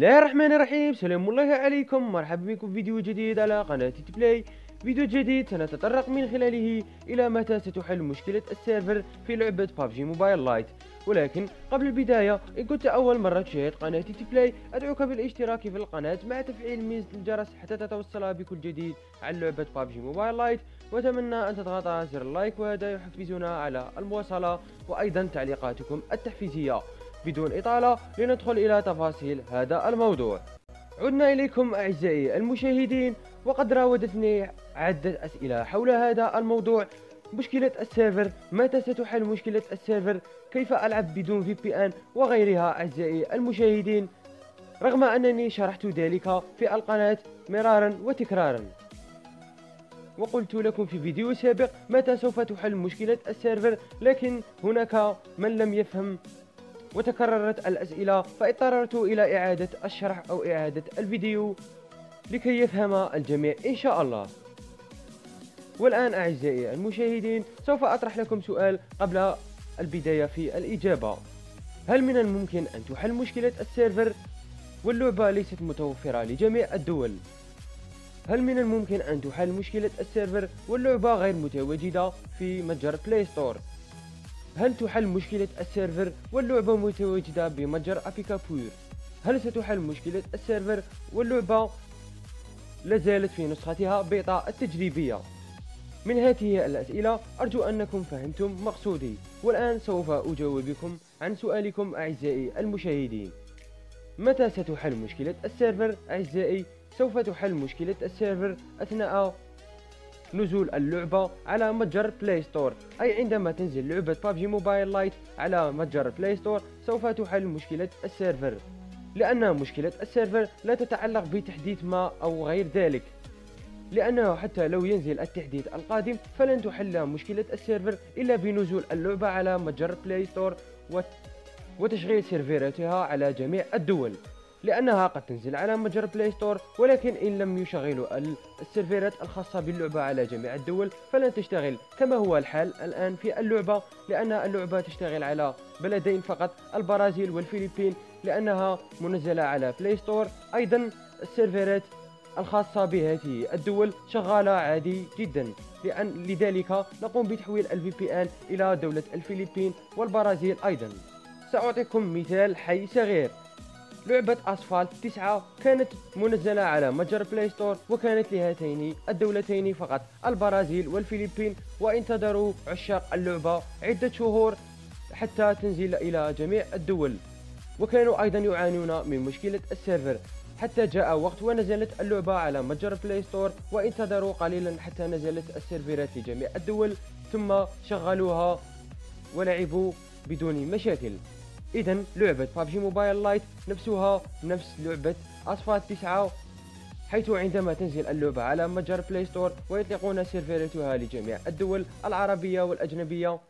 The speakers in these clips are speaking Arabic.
الله الرحمن الرحيم. سلام الله عليكم، مرحبا بكم في فيديو جديد على قناة تيتبلاي. فيديو جديد سنتطرق من خلاله إلى متى ستحل مشكلة السيرفر في لعبة بابجي موبايل لايت. ولكن قبل البداية، إن كنت أول مرة تشاهد قناة تيتبلاي، أدعوك بالاشتراك في القناة مع تفعيل ميزة الجرس حتى تتوصل بكل جديد عن لعبة بابجي موبايل لايت. وأتمنى أن تضغط على زر اللايك، وهذا يحفزنا على المواصلة، وأيضا تعليقاتكم التحفيزية. بدون إطالة لندخل إلى تفاصيل هذا الموضوع. عدنا إليكم أعزائي المشاهدين، وقد راودتني عدة أسئلة حول هذا الموضوع: مشكلة السيرفر، متى ستحل مشكلة السيرفر، كيف ألعب بدون VPN وغيرها. أعزائي المشاهدين، رغم أنني شرحت ذلك في القناة مرارا وتكرارا، وقلت لكم في فيديو سابق متى سوف تحل مشكلة السيرفر، لكن هناك من لم يفهم وتكررت الأسئلة، فاضطررت إلى إعادة الشرح أو إعادة الفيديو لكي يفهم الجميع إن شاء الله. والآن أعزائي المشاهدين، سوف أطرح لكم سؤال قبل البداية في الإجابة: هل من الممكن أن تحل مشكلة السيرفر واللعبة ليست متوفرة لجميع الدول؟ هل من الممكن أن تحل مشكلة السيرفر واللعبة غير متواجدة في متجر بلاي ستور؟ هل تحل مشكلة السيرفر واللعبة متواجدة بمتجر أبيكا بوير؟ هل ستحل مشكلة السيرفر واللعبة لازالت في نسختها بيتا التجريبية؟ من هذه الأسئلة أرجو أنكم فهمتم مقصودي، والآن سوف أجاوبكم عن سؤالكم أعزائي المشاهدين. متى ستحل مشكلة السيرفر؟ أعزائي، سوف تحل مشكلة السيرفر أثناء نزول اللعبة على متجر بلاي ستور، أي عندما تنزل لعبة بابجي موبايل لايت على متجر بلاي ستور سوف تحل مشكلة السيرفر، لأن مشكلة السيرفر لا تتعلق بتحديث ما أو غير ذلك، لأنه حتى لو ينزل التحديث القادم فلن تحل مشكلة السيرفر إلا بنزول اللعبة على متجر بلاي ستور وتشغيل سيرفراتها على جميع الدول، لأنها قد تنزل على متجر بلاي ستور، ولكن إن لم يشغلوا السيرفرات الخاصة باللعبة على جميع الدول فلن تشتغل، كما هو الحال الآن في اللعبة، لأن اللعبة تشتغل على بلدين فقط: البرازيل والفلبين، لأنها منزلة على بلاي ستور. أيضا السيرفرات الخاصة بهذه الدول شغالة عادي جدا، لذلك نقوم بتحويل VPN إلى دولة الفلبين والبرازيل. أيضا سأعطيكم مثال حي صغير: لعبة أسفالت 9 كانت منزلة على متجر بلاي ستور، وكانت لهاتين الدولتين فقط: البرازيل والفلبين، وانتظروا عشاق اللعبة عدة شهور حتى تنزل إلى جميع الدول، وكانوا أيضا يعانون من مشكلة السيرفر، حتى جاء وقت ونزلت اللعبة على متجر بلاي ستور، وانتظروا قليلا حتى نزلت السيرفرات لجميع الدول، ثم شغلوها ولعبوا بدون مشاكل. إذن لعبة بابجي موبايل لايت نفسها نفس لعبة أسفالت 9، حيث عندما تنزل اللعبة على متجر بلاي ستور ويطلقون سيرفراتها لجميع الدول العربية والأجنبية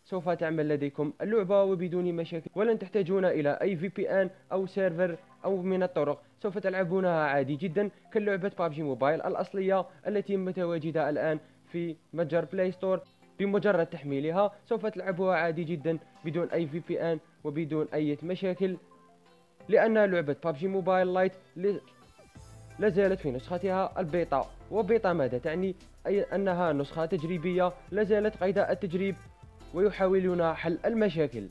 سوف تعمل لديكم اللعبة وبدون مشاكل، ولن تحتاجون إلى أي VPN أو سيرفر أو من الطرق، سوف تلعبونها عادي جدا كلعبة بابجي موبايل الأصلية التي متواجدة الآن في متجر بلاي ستور. بمجرد تحميلها سوف تلعبها عادي جدا بدون أي VPN وبدون أي مشاكل، لأن لعبة بابجي موبايل لايت لازالت في نسختها البيتا. وبيتا ماذا تعني؟ أي أنها نسخة تجريبية لازالت قيد التجريب، ويحاولون حل المشاكل.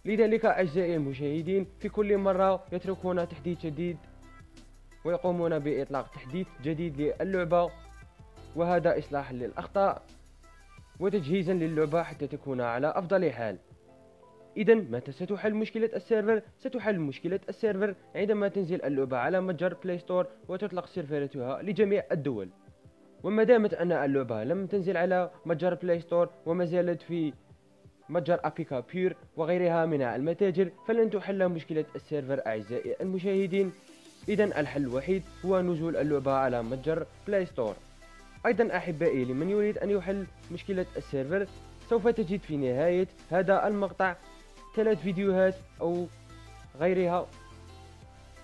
لذلك أعزائي المشاهدين، في كل مرة يتركون تحديث جديد ويقومون بإطلاق تحديث جديد للعبة، وهذا إصلاح للأخطاء وتجهيزا للعبة حتى تكون على أفضل حال. إذن متى ستحل مشكلة السيرفر؟ ستحل مشكلة السيرفر عندما تنزل اللعبة على متجر بلاي ستور وتطلق سيرفراتها لجميع الدول. وما دامت أن اللعبة لم تنزل على متجر بلاي ستور وما زالت في متجر أبيكا بير وغيرها من المتاجر، فلن تحل مشكلة السيرفر أعزائي المشاهدين. إذن الحل الوحيد هو نزول اللعبة على متجر بلاي ستور. أيضا أحبائي، لمن يريد أن يحل مشكلة السيرفر سوف تجد في نهاية هذا المقطع 3 فيديوهات أو غيرها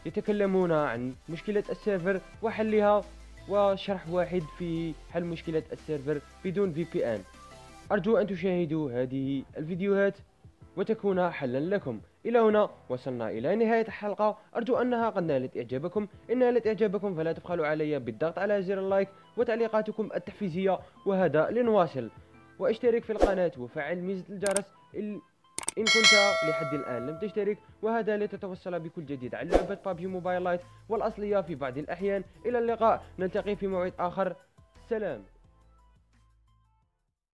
يتكلمون عن مشكلة السيرفر وحلها، وشرح واحد في حل مشكلة السيرفر بدون VPN. أرجو أن تشاهدوا هذه الفيديوهات وتكون حلا لكم. إلى هنا وصلنا إلى نهاية الحلقة، أرجو أنها قد نالت إعجابكم. إن نالت إعجابكم فلا تبخلوا علي بالضغط على زر اللايك وتعليقاتكم التحفيزية، وهذا لنواصل. واشترك في القناة وفعل ميزة الجرس إن كنت لحد الآن لم تشترك، وهذا لتتوصل بكل جديد عن لعبة بابجي موبايل لايت والأصلية في بعض الأحيان. إلى اللقاء، نلتقي في موعد آخر. سلام.